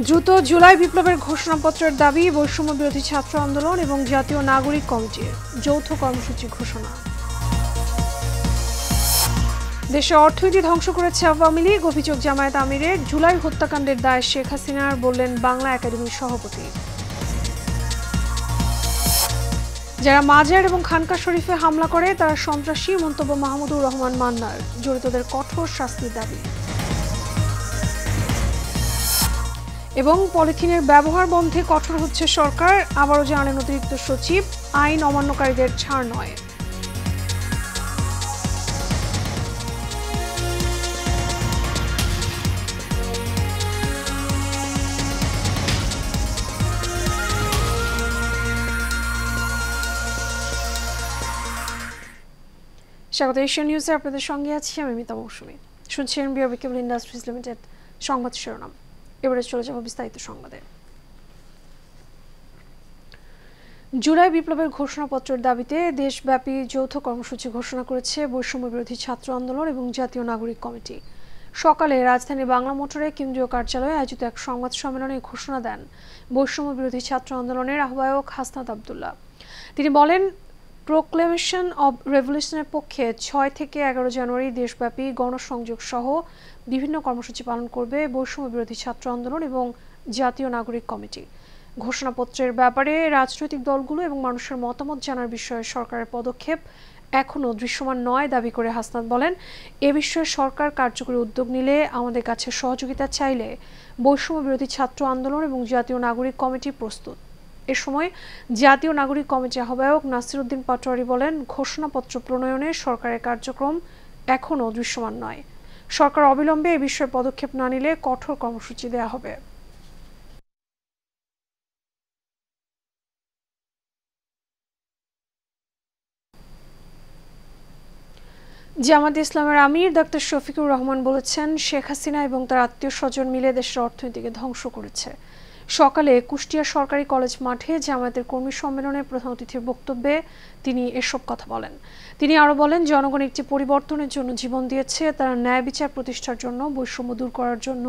দ্রুত জুলাই বিপ্লবের ঘোষণাপত্রের দাবি বৈষম্য বিরোধী ছাত্র আন্দোলন এবং জাতীয় নাগরিক কমিটির যৌথ কর্মসূচি ঘোষণা। দেশে অর্থনীতি ধ্বংস করেছে আওয়ামী লীগ, অভিযোগ জামায়াত আমিরের। জুলাই হত্যাকাণ্ডের দায় শেখ হাসিনার, বললেন বাংলা একাডেমির সভাপতি। যারা মাজার এবং খানকা শরীফে হামলা করে তারা সন্ত্রাসী, মন্তব্য মাহমুদুর রহমান মান্নার। জড়িতদের কঠোর শাস্তির দাবি। এবং পলিথিনের ব্যবহার বন্ধে কঠোর হচ্ছে সরকার, আবারও জানালেন অতিরিক্ত সচিব। আইন অমান্যকারীদের ছাড় নয়। স্বাগত এশিয়ান নিউজে, আপনাদের সঙ্গে আছি আমি মিতা মৌসুমী। শুনছেন বিআরবি কেবল ইন্ডাস্ট্রিজ লিমিটেড সংবাদ শিরোনাম। এবারে চলে যাব বিস্তারিত সংবাদে। জুলাই বিপ্লবের ঘোষণাপত্রের দাবিতে দেশব্যাপী যৌথ কর্মসূচি ঘোষণা করেছে বৈষম্য বিরোধী ছাত্র আন্দোলন এবং জাতীয় নাগরিক কমিটি। সকালে রাজধানী বাংলা মোটরে কেন্দ্রীয় কার্যালয়ে আয়োজিত এক সংবাদ সম্মেলনে ঘোষণা দেন বৈষম্য বিরোধী ছাত্র আন্দোলনের আহ্বায়ক হাসনাত আবদুল্লাহ। তিনি বলেন, প্রোক্লেমেশন অব রেভলিউশনের পক্ষে 6 থেকে 11 জানুয়ারি দেশব্যাপী গণসংযোগ সহ বিভিন্ন কর্মসূচি পালন করবে বৈষম্য বিরোধী ছাত্র আন্দোলন এবং জাতীয় নাগরিক কমিটি। ঘোষণাপত্রের ব্যাপারে রাজনৈতিক দলগুলো এবং মানুষের মতামত জানার বিষয়ে সরকারের পদক্ষেপ এখনও দৃশ্যমান নয় দাবি করে হাসনাত বলেন, এ বিষয়ে সরকার কার্যকরী উদ্যোগ নিলে আমাদের কাছে সহযোগিতা চাইলে বৈষম্য বিরোধী ছাত্র আন্দোলন এবং জাতীয় নাগরিক কমিটি প্রস্তুত। এ সময় জাতীয় নাগরিক কমিটির আহ্বায়ক নাসির উদ্দিন পাটোয়ারি বলেন, ঘোষণাপত্র প্রণয়নে সরকারের কার্যক্রম এখনও দৃশ্যমান নয়। সরকার অবিলম্বে এ বিষয়ে পদক্ষেপ না নিলে কঠোর কর্মসূচি দেওয়া হবে। জামায়াতে ইসলামের আমির ডাক্তার শফিকুর রহমান বলেছেন, শেখ হাসিনা এবং তার আত্মীয় স্বজন মিলে দেশের অর্থনীতিকে ধ্বংস করেছে। সকালে কুষ্টিয়া সরকারি কলেজ মাঠে জামায়াতের কর্মী সম্মেলনে প্রধান অতিথির বক্তব্যে তিনি এসব কথা বলেন। তিনি আরো বলেন, জনগণ একটি পরিবর্তনের জন্য জীবন দিয়েছে, তারা ন্যায় বিচার প্রতিষ্ঠার জন্য, বৈষম্য দূর করার জন্য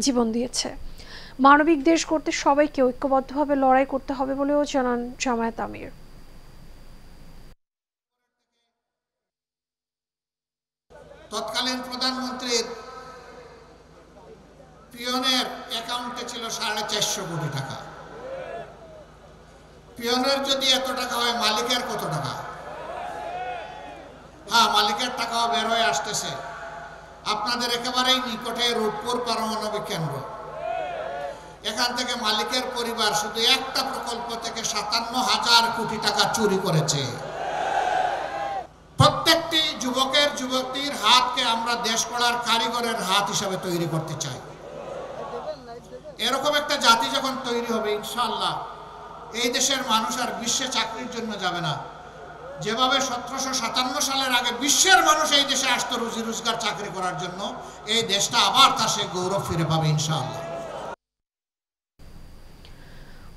জীবন দিয়েছে। মানবিক দেশ গড়তে সবাইকে ঐক্যবদ্ধভাবে লড়াই করতে হবে বলেও জানান জামায়াত আমির। তৎকালীন প্রধানমন্ত্রীর পিয়নের অ্যাকাউন্টে ছিল 450 কোটি টাকা। পিয়নের যদি এত টাকা হয়, মালিকের কত টাকা? হ্যাঁ, মালিকের টাকাও বের হয়ে আসতেছে। আপনাদের একেবারেই নিকটে রূপপুর পারমাণবিক কেন্দ্র, এখান থেকে মালিকের পরিবার শুধু একটা প্রকল্প থেকে 57,000 কোটি টাকা চুরি করেছে। প্রত্যেকটি যুবকের যুবতীর হাতকে আমরা দেশ গড়ার কারিগরের হাত হিসাবে তৈরি করতে চাই। এরকম একটা জাতি যখন তৈরি হবে, ইনশাআল্লাহ এই দেশের মানুষ আর বিশ্বে চাকরির জন্য যাবে না। যেভাবে 1757 সালের আগে বিশ্বের মানুষ এই দেশে আসতো রুজি রোজগার চাকরি করার জন্য, এই দেশটা আবার তার সে গৌরব ফিরে পাবে ইনশাআল্লাহ।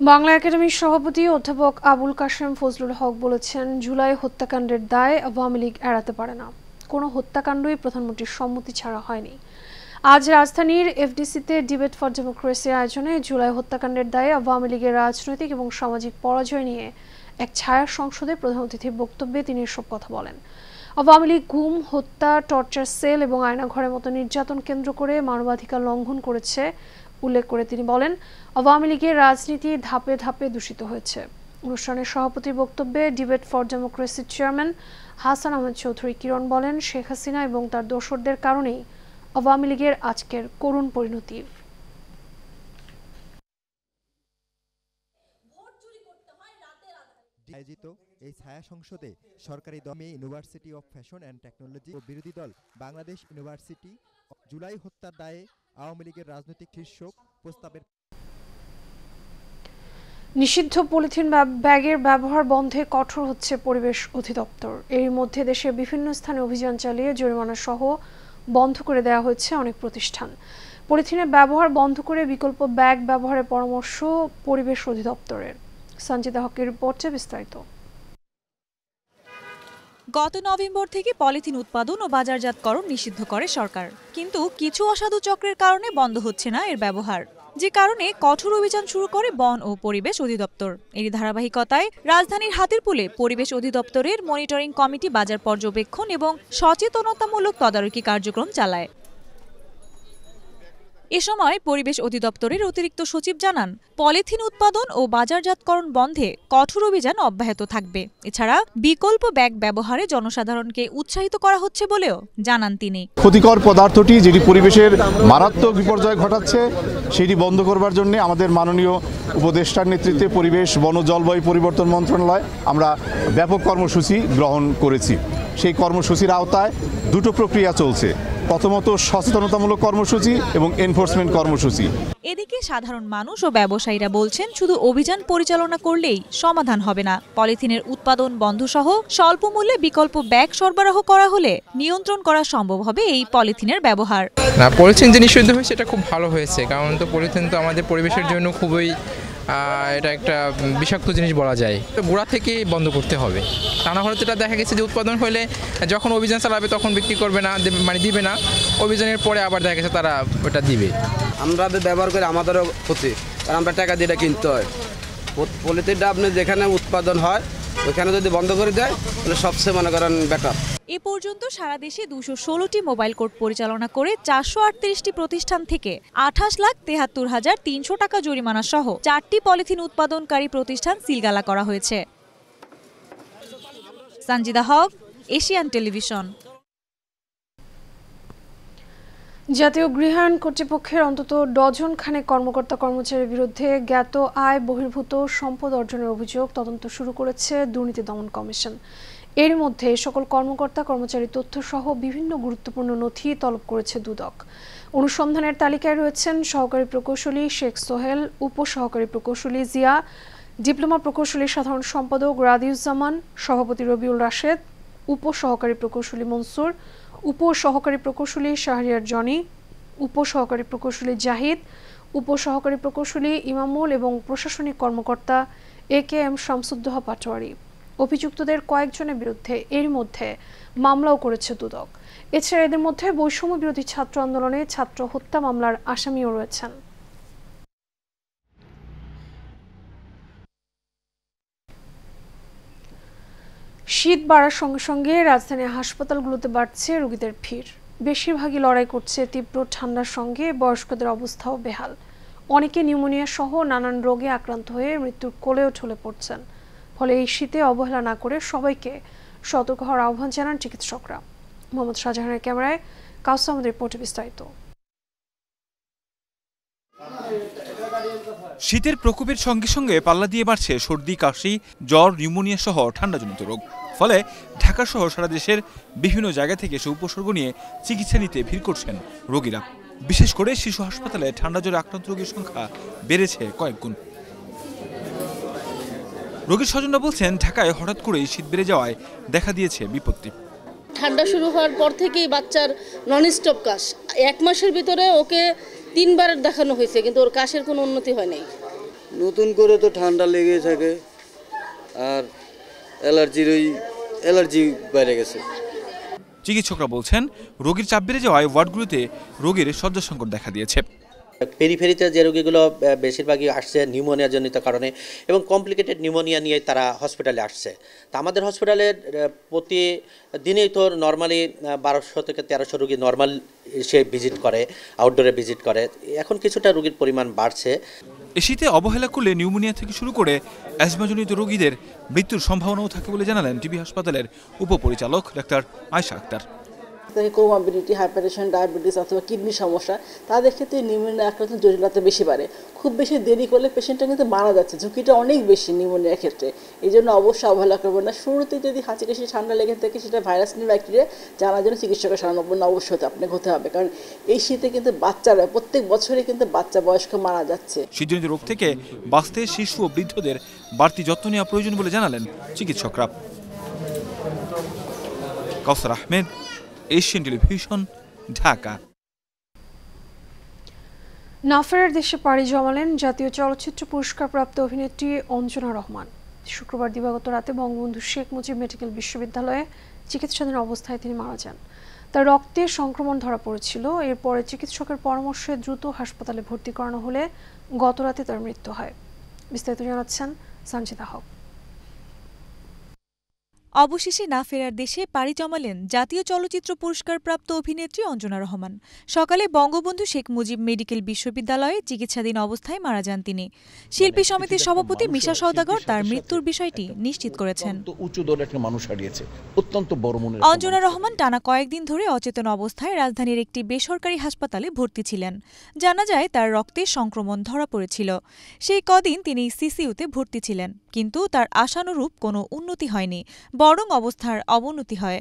বাংলা একাডেমির সভাপতি অধ্যাপক আবুল কাশেম ফজলুল হক বলেছেন, জুলাই হত্যাকাণ্ডের দায় আওয়ামী লীগ এড়াতে পারে না। কোনো হত্যাকাণ্ডই প্রধানমন্ত্রীর সম্মতি ছাড়া হয়নি। আজ রাজধানীর এফডিসিতে ডিবেট ফর ডেমোক্রেসির আয়োজনে জুলাই হত্যাকাণ্ডের দায়ে আওয়ামী লীগের রাজনৈতিক এবং সামাজিক পরাজয় নিয়ে এক ছায়া সংসদে প্রধান অতিথির বক্তব্যে তিনি এসব কথা বলেন। আওয়ামী লীগ গুম, হত্যা, টর্চার সেল এবং আয়নাঘরের মতো নির্যাতন কেন্দ্র করে মানবাধিকার লঙ্ঘন করেছে উল্লেখ করে তিনি বলেন, আওয়ামী লীগের রাজনীতি ধাপে ধাপে দূষিত হয়েছে। অনুষ্ঠানের সভাপতির বক্তব্যে ডিবেট ফর ডেমোক্রেসির চেয়ারম্যান হাসান আহমেদ চৌধুরী কিরণ বলেন, শেখ হাসিনা এবং তার দোসরদের কারণেই আওয়ামী লীগের আজকের করুণ পরিণতি। আয়োজিত এই ছায়া সংসদে সরকারি দমে university of fashion and technology ও বিরোধী দল বাংলাদেশ ইউনিভার্সিটি জুলাই হত্যার দায়ে আওয়ামী লীগের রাজনৈতিক শীর্ষক প্রস্তাবের নিষিদ্ধ পলিথিন ব্যাগের ব্যবহার বন্ধে কঠোর হচ্ছে পরিবেশ অধিদপ্তর। এর মধ্যে দেশের বিভিন্ন স্থানে অভিযান চালিয়ে জরিমানা সহ বন্ধ করে দেওয়া হয়েছে অনেক প্রতিষ্ঠান। পলিথিনের ব্যবহার বন্ধ করে বিকল্প ব্যাগ ব্যবহারের পরামর্শ পরিবেশ অধিদপ্তরের। সঞ্জিদা হকের রিপোর্টে বিস্তারিত। গত নভেম্বর থেকে পলিথিন উৎপাদন ও বাজারজাতকরণ নিষিদ্ধ করে সরকার, কিন্তু কিছু অসাধু চক্রের কারণে বন্ধ হচ্ছে না এর ব্যবহার। যে কারণে কঠোর অভিযান শুরু করে বন ও পরিবেশ অধিদপ্তর। এরই ধারাবাহিকতায় রাজধানীর হাতিরপুলে পরিবেশ অধিদপ্তরের মনিটরিং কমিটি বাজার পর্যবেক্ষণ এবং সচেতনতামূলক তদারকি কার্যক্রম চালায়। এ সময় পরিবেশ অধিদপ্তরের অতিরিক্ত সচিব জানান, পলিথিন উৎপাদন ও বাজারজাতকরণ বন্ধে কঠোর অভিযান অব্যাহত থাকবে। এছাড়া বিকল্প ব্যাগ ব্যবহারে জনসাধারণকে উৎসাহিত করা হচ্ছে বলেও জানান তিনি। ক্ষতিকর পদার্থটি যেটি পরিবেশের মারাত্মক বিপর্যয় ঘটাচ্ছে সেটি বন্ধ করবার জন্য আমাদের মাননীয় উপদেষ্টার নেতৃত্বে পরিবেশ, বন ও জলবায়ু পরিবর্তন মন্ত্রণালয় আমরা ব্যাপক কর্মসূচি গ্রহণ করেছি। সেই কর্মসূচির আওতায় দুটো প্রক্রিয়া চলছে। প্রথমত সচেতনতামূলক কর্মসূচি এবং এনফোর্সমেন্ট কর্মসূচি। এদিকে সাধারণ মানুষ ও ব্যবসায়ীরা বলছেন, শুধু অভিযান পরিচালনা করলেই সমাধান হবে না। পলিথিনের উৎপাদন বন্ধ সহ স্বল্প মূল্যে বিকল্প ব্যাগ সরবরাহ করা হলে নিয়ন্ত্রণ করা সম্ভব হবে এই পলিথিনের ব্যবহার। না, পলিথিন যে নিষিদ্ধ হয়েছে এটা খুব ভালো হয়েছে, কারণ তো পলিথিন তো আমাদের পরিবেশের জন্য খুবই এটা একটা বিষাক্ত জিনিস বলা যায়। তো গোড়া থেকে বন্ধ করতে হবে, তা না হলে যেটা দেখা গেছে যে উৎপাদন হলে যখন অভিযান চালাবে তখন বিক্রি করবে না, মানে দিবে না, অভিযানের পরে আবার দেখা গেছে তারা ওটা দিবে। আমরা ব্যবহার করে আমাদেরও ক্ষতি, কারণ আমরা টাকা দিয়ে কিনতে হয়। পলিথিনটা আপনি যেখানে উৎপাদন হয় ওইখানে যদি বন্ধ করে দেয় তাহলে সবচেয়ে মনে করেন বেটার। এ পর্যন্ত সারা দেশে 216টি মোবাইল কোর্ট পরিচালনা করে 438টি প্রতিষ্ঠান থেকে 28,73,300 টাকা জরিমানা সহ 4টি পলিথিন উৎপাদনকারী প্রতিষ্ঠান সিলগালা করা হয়েছে। সঞ্জিদা হক, এশিয়ান টেলিভিশন। জাতীয় গৃহায়ণ কর্তৃপক্ষের অন্তত ডজন খানেক কর্মকর্তা কর্মচারীর বিরুদ্ধে জ্ঞাত আয় বহির্ভূত সম্পদ অর্জনের অভিযোগ তদন্ত শুরু করেছে দুর্নীতি দমন কমিশন। এর মধ্যে সকল কর্মকর্তা কর্মচারীর তথ্য সহ বিভিন্ন গুরুত্বপূর্ণ নথি তলব করেছে দুদক। অনুসন্ধানের তালিকায় রয়েছেন সহকারী প্রকৌশলী শেখ সোহেল, উপসহকারী প্রকৌশলী জিয়া, ডিপ্লোমা প্রকৌশলী সাধারণ সম্পাদক রাদিউজ্জামান, সভাপতি রবিউল রাশেদ, উপসহকারী প্রকৌশলী মনসুর, উপসহকারী প্রকৌশলী শাহরিয়ার জনি, উপসহকারী প্রকৌশলী জাহিদ, উপসহকারী প্রকৌশলী ইমামুল এবং প্রশাসনিক কর্মকর্তা AKM শামসুদ্দোহা পাটোয়ারি। অভিযুক্তদের কয়েকজনের বিরুদ্ধে এর মধ্যে মামলাও করেছে দুদক। এছাড়া এদের মধ্যে বৈষম্য বিরোধী ছাত্র আন্দোলনে ছাত্র হত্যা মামলার আসামিও রয়েছেন। শীত বাড়ার সঙ্গে সঙ্গে রাজধানীর হাসপাতালগুলোতে বাড়ছে রোগীদের ভিড়। বেশিরভাগই লড়াই করছে তীব্র ঠান্ডার সঙ্গে, বয়স্কদের অবস্থাও বেহাল। অনেকে নিউমোনিয়া সহ নানান রোগে আক্রান্ত হয়ে মৃত্যুর কোলেও ঢলে পড়ছেন। ফলে এই শীতে অবহেলা না করে সবাইকে সতর্ক হওয়ার আহ্বান জানান চিকিৎসকরা। মোহাম্মদ শাহজাহানের ক্যামেরায় কাউসার আমাদের রিপোর্টে বিস্তারিত। শীতের প্রকোপের সঙ্গে সঙ্গে পাল্লা দিয়ে বাড়ছে সর্দি, কাশি, জ্বর, নিউমোনিয়া সহ ঠান্ডাজনিত রোগ। ফলে ঢাকা সহ সারা দেশের বিভিন্ন জায়গা থেকে এসে উপসর্গ নিয়ে চিকিৎসা নিতে ভিড় করছেন রোগীরা। বিশেষ করে শিশু হাসপাতালে ঠান্ডা জ্বরে আক্রান্ত রোগীর সংখ্যা বেড়েছে কয়েক গুণ। রোগীর স্বজনরা বলছেন, ঢাকায় হঠাৎ করেই শীত বেড়ে যাওয়ায় দেখা দিয়েছে বিপত্তি। ঠান্ডা শুরু হওয়ার পর থেকেই বাচ্চার নন স্টপ কাশ, 1 মাসের ভিতরে ওকে 3 বার দেখানো হয়েছে, কিন্তু ওর কাশের কোনো উন্নতি হয় নাই। নতুন করে তো ঠান্ডা লেগে থাকে আর অ্যালার্জি বেড়ে গেছে। চিকিৎসকরা বলছেন, রোগীর চাপ বেড়ে যাওয়ায় ওয়ার্ডগুলোতে রোগীর শয্যা সংকট দেখা দিয়েছে। পেরিফেরিতে যে রোগীগুলো বেশিরভাগই আসছে নিউমোনিয়া জনিত কারণে এবং কমপ্লিকেটেড নিউমোনিয়া নিয়ে তারা হসপিটালে আসছে। তা আমাদের হসপিটালের প্রতিদিনেই তো নর্মালি 1200 থেকে 1300 রোগী নর্মাল সে ভিজিট করে, আউটডোরে ভিজিট করে। এখন কিছুটা রোগীর পরিমাণ বাড়ছে। এ শীতে অবহেলা করলে নিউমোনিয়া থেকে শুরু করে অ্যাজমাজনিত রোগীদের মৃত্যুর সম্ভাবনাও থাকে বলে জানালেন টিবি হাসপাতালের উপপরিচালক ডাক্তার Ayesha Akhtar. Comorbidity, hypertension, diabetes অথবা কিডনি সমস্যা, তাদের ক্ষেত্রে নিউমোনিয়া আক্রান্ত জটিলতা বেশি বাড়ে। খুব বেশি দেরি করলে পেশেন্টটা কিন্তু মারা যাচ্ছে, ঝুঁকিটা অনেক বেশি নিউমোনিয়ার ক্ষেত্রে। এই জন্য অবশ্যই অবহেলা করবেন না। শুরুতে যদি হাঁচি কাশি ঠান্ডা লেগে থাকে সেটা ভাইরাস নিয়ে ব্যাকটেরিয়া জানার জন্য চিকিৎসকের শরণাপন্ন অবশ্যই আপনাকে হতে হবে, কারণ এই শীতে কিন্তু বাচ্চারা প্রত্যেক বছরই কিন্তু বাচ্চা বয়স্ক মারা যাচ্ছে। শীতজনিত রোগ থেকে বাঁচতে শিশু ও বৃদ্ধদের বাড়তি যত্ন নেওয়া প্রয়োজন বলে জানালেন চিকিৎসকরা। কাউসার আহমেদ, এশিয়ান টেলিভিশন, ঢাকা। নাফের দেশে পাড়ি জমালেন জাতীয় চলচ্চিত্র পুরস্কারপ্রাপ্ত অভিনেত্রী অঞ্জনা রহমান। শুক্রবার দিবাগত রাতে বঙ্গবন্ধু শেখ মুজিব মেডিকেল বিশ্ববিদ্যালয়ে চিকিৎসাধীন অবস্থায় তিনি মারা যান। তার রক্তে সংক্রমণ ধরা পড়েছিল। এরপরে চিকিৎসকের পরামর্শে দ্রুত হাসপাতালে ভর্তি করানো হলে গতরাতে তার মৃত্যু হয়। বিস্তারিত জানাচ্ছেন সঞ্জিতা হক। অবশেষে না ফেরার দেশে পাড়ি জমালেন জাতীয় চলচ্চিত্র পুরস্কারপ্রাপ্ত অভিনেত্রী অঞ্জনা রহমান। সকালে বঙ্গবন্ধু শেখ মুজিব মেডিকেল বিশ্ববিদ্যালয়ে চিকিৎসাধীন অবস্থায় মারা যান তিনি। শিল্পী সমিতির সভাপতি মিশা সওদাগর তার মৃত্যুর বিষয়টি নিশ্চিত করেছেন। অঞ্জনা রহমান টানা কয়েকদিন ধরে অচেতন অবস্থায় রাজধানীর একটি বেসরকারি হাসপাতালে ভর্তি ছিলেন। জানা যায় তার রক্তে সংক্রমণ ধরা পড়েছিল। সেই কদিন তিনি সিসিইউতে ভর্তি ছিলেন, কিন্তু তার আশানুরূপ কোনো উন্নতি হয়নি, বরং অবস্থার অবনতি হয়।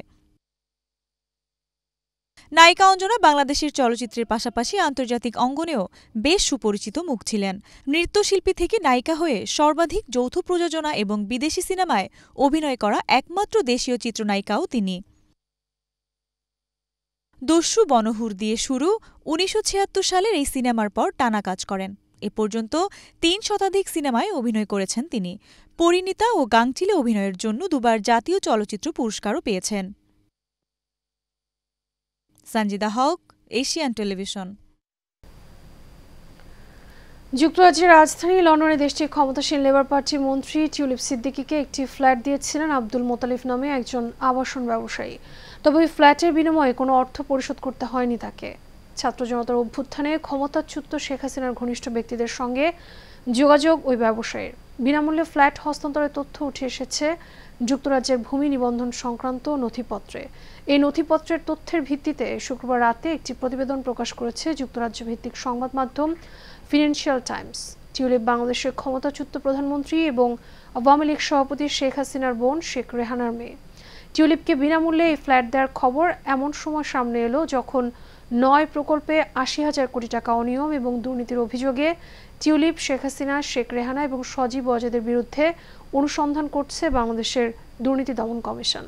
নায়িকা অঞ্জনা বাংলাদেশের চলচ্চিত্রের পাশাপাশি আন্তর্জাতিক অঙ্গনেও বেশ সুপরিচিত মুখ ছিলেন। নৃত্যশিল্পী থেকে নায়িকা হয়ে সর্বাধিক যৌথ প্রযোজনা এবং বিদেশি সিনেমায় অভিনয় করা একমাত্র দেশীয় চিত্রনায়িকাও তিনি। দস্যু বনহুর দিয়ে শুরু ১৯৭৬ সালের এই সিনেমার পর টানা কাজ করেন। এ পর্যন্ত ৩ শতাধিক সিনেমায় অভিনয় করেছেন তিনি। পরিণীতা ও গাংচিলে অভিনয়ের জন্য দুবার জাতীয় চলচ্চিত্র পুরস্কারও পেয়েছেন। সঞ্জিদা হক, এশিয়ান টেলিভিশন। যুক্তরাজ্যের রাজধানী লন্ডনে দেশটির ক্ষমতাসীন লেবার পার্টি মন্ত্রী টিউলিপ সিদ্দিকীকে একটি ফ্ল্যাট দিয়েছিলেন আব্দুল মোতালিফ নামে একজন আবাসন ব্যবসায়ী। তবে ওই ফ্ল্যাটের বিনিময়ে কোনো অর্থ পরিশোধ করতে হয়নি তাকে। ছাত্র জনতার অভ্যুত্থানে ক্ষমতাচ্যুত শেখ হাসিনার ঘনিষ্ঠ ব্যক্তিদের সঙ্গে যোগাযোগ ওই ব্যবসায়ীর। বিনামূল্যে ফ্ল্যাট হস্তান্তরের তথ্য উঠে এসেছে যুক্তরাজ্যের ভূমি নিবন্ধন সংক্রান্ত নথিপত্রে। এই নথিপত্রের তথ্যের ভিত্তিতে শুক্রবার রাতে একটি প্রতিবেদন প্রকাশ করেছে যুক্তরাজ্য ভিত্তিক সংবাদ মাধ্যম ফিনান্সিয়াল টাইমস। টিউলিপ বাংলাদেশের ক্ষমতাচ্যুত প্রধানমন্ত্রী এবং আওয়ামী লীগ সভাপতি শেখ হাসিনার বোন শেখ রেহানার মেয়ে। টিউলিপকে বিনামূল্যে এই ফ্ল্যাট দেওয়ার খবর এমন সময় সামনে এলো যখন ৯ প্রকল্পে ৮০,০০০ কোটি টাকা অনিয়ম এবং দুর্নীতির অভিযোগে টিউলিপ, শেখ হাসিনা, শেখ রেহানা এবং সজীব ওয়াজেদের বিরুদ্ধে অনুসন্ধান করছে বাংলাদেশের দুর্নীতি দমন কমিশন।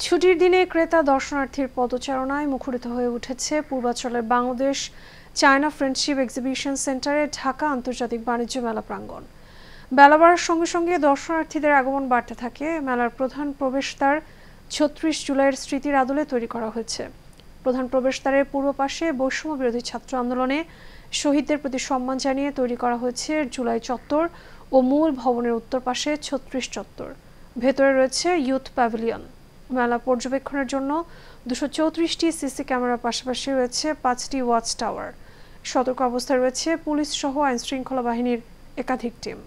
ছুটির দিনে ক্রেতা দর্শনার্থীর পদচারণায় মুখরিত হয়ে উঠেছে পূর্বাঞ্চলের বাংলাদেশ চায়না ফ্রেন্ডশিপ এক্সিবিশন সেন্টারে ঢাকা আন্তর্জাতিক বাণিজ্য মেলা প্রাঙ্গণ। বেলা বাড়ার সঙ্গে সঙ্গে দর্শনার্থীদের আগমন বাড়তে থাকে। মেলার প্রধান প্রবেশদ্বার ৩৬ জুলাইয়ের স্মৃতির আদলে তৈরি করা হয়েছে। প্রধান প্রবেশদ্বারের পূর্ব পাশে বৈষম্য বিরোধী ছাত্র আন্দোলনে শহীদদের প্রতি সম্মান জানিয়ে তৈরি করা হয়েছে জুলাই চত্বর ও মূল ভবনের উত্তর পাশে ৩৬ চত্বর। ভেতরে রয়েছে ইউথ প্যাভিলিয়ন। মেলা পর্যবেক্ষণের জন্য ২৩৪টি সিসি ক্যামেরার পাশাপাশি রয়েছে ৫টি ওয়াচ টাওয়ার। সতর্ক অবস্থায় রয়েছে পুলিশ সহ আইনশৃঙ্খলা বাহিনীর একাধিক টিম।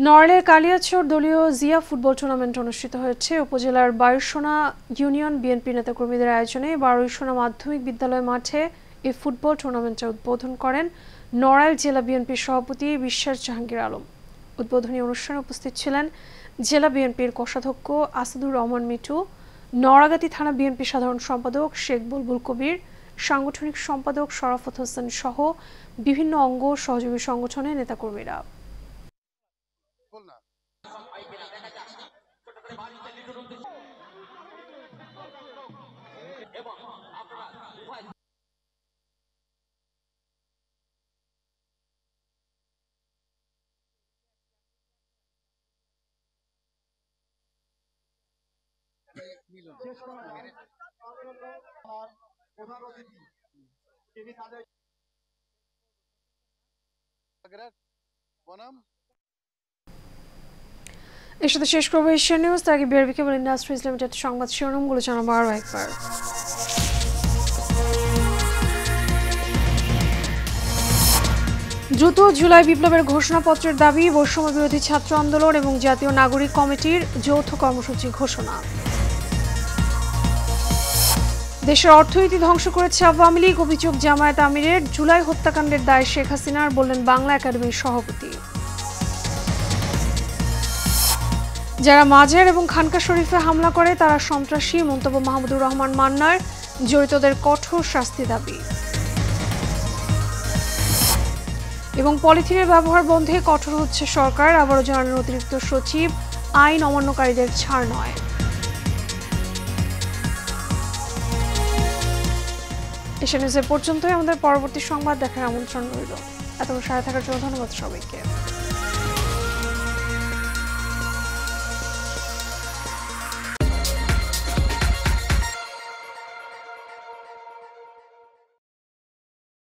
নড়াইলের কালিয়াচর দলীয় জিয়া ফুটবল টুর্নামেন্ট অনুষ্ঠিত হয়েছে। উপজেলার বায়ুসোনা ইউনিয়ন বিএনপি নেতাকর্মীদের আয়োজনে বারুইসোনা মাধ্যমিক বিদ্যালয় মাঠে এই ফুটবল টুর্নামেন্টের উদ্বোধন করেন নড়াইল জেলা বিএনপির সভাপতি বিশ্বাস জাহাঙ্গীর আলম। উদ্বোধনী অনুষ্ঠানে উপস্থিত ছিলেন জেলা বিএনপির কোষাধ্যক্ষ আসাদুর রহমান মিঠু, নড়াগাতি থানা বিএনপি সাধারণ সম্পাদক শেখ বুলবুল কবির, সাংগঠনিক সম্পাদক শরাফত হোসেন সহ বিভিন্ন অঙ্গ সহযোগী সংগঠনের নেতাকর্মীরা। এর সাথে শেষ করবো এশিয়ান নিউজ। তার আগে বিআরবি কেবল ইন্ডাস্ট্রিজ লিমিটেড সংবাদ শিরোনামগুলো জানাবো আরও একবার। দ্রুত জুলাই বিপ্লবের ঘোষণাপত্রের দাবি, বৈষম্য বিরোধী ছাত্র আন্দোলন এবং জাতীয় নাগরিক কমিটির যৌথ কর্মসূচি ঘোষণা। দেশের অর্থনীতি ধ্বংস করেছে আওয়ামী লীগ, অভিযোগ জামায়াত আমিরের। জুলাই হত্যাকাণ্ডের দায় শেখ হাসিনার, বললেন বাংলা একাডেমির সভাপতি। যারা মাজার এবং খানকা শরীফে হামলা করে তারা সন্ত্রাসী, মন্তব্য মাহমুদুর রহমান মান্নার। জড়িতদের কঠোর শাস্তি দাবি। এবং পলিথিনের ব্যবহার বন্ধে কঠোর হচ্ছে সরকার, আবারও জানালেন অতিরিক্ত সচিব। আইন অমান্যকারীদের ছাড় নয়। এশিয়া নিউজের পর্যন্তই। আমাদের পরবর্তী সংবাদ দেখার আমন্ত্রণ রইল। এতক্ষণ সাথে থাকার জন্য ধন্যবাদ সবাইকে।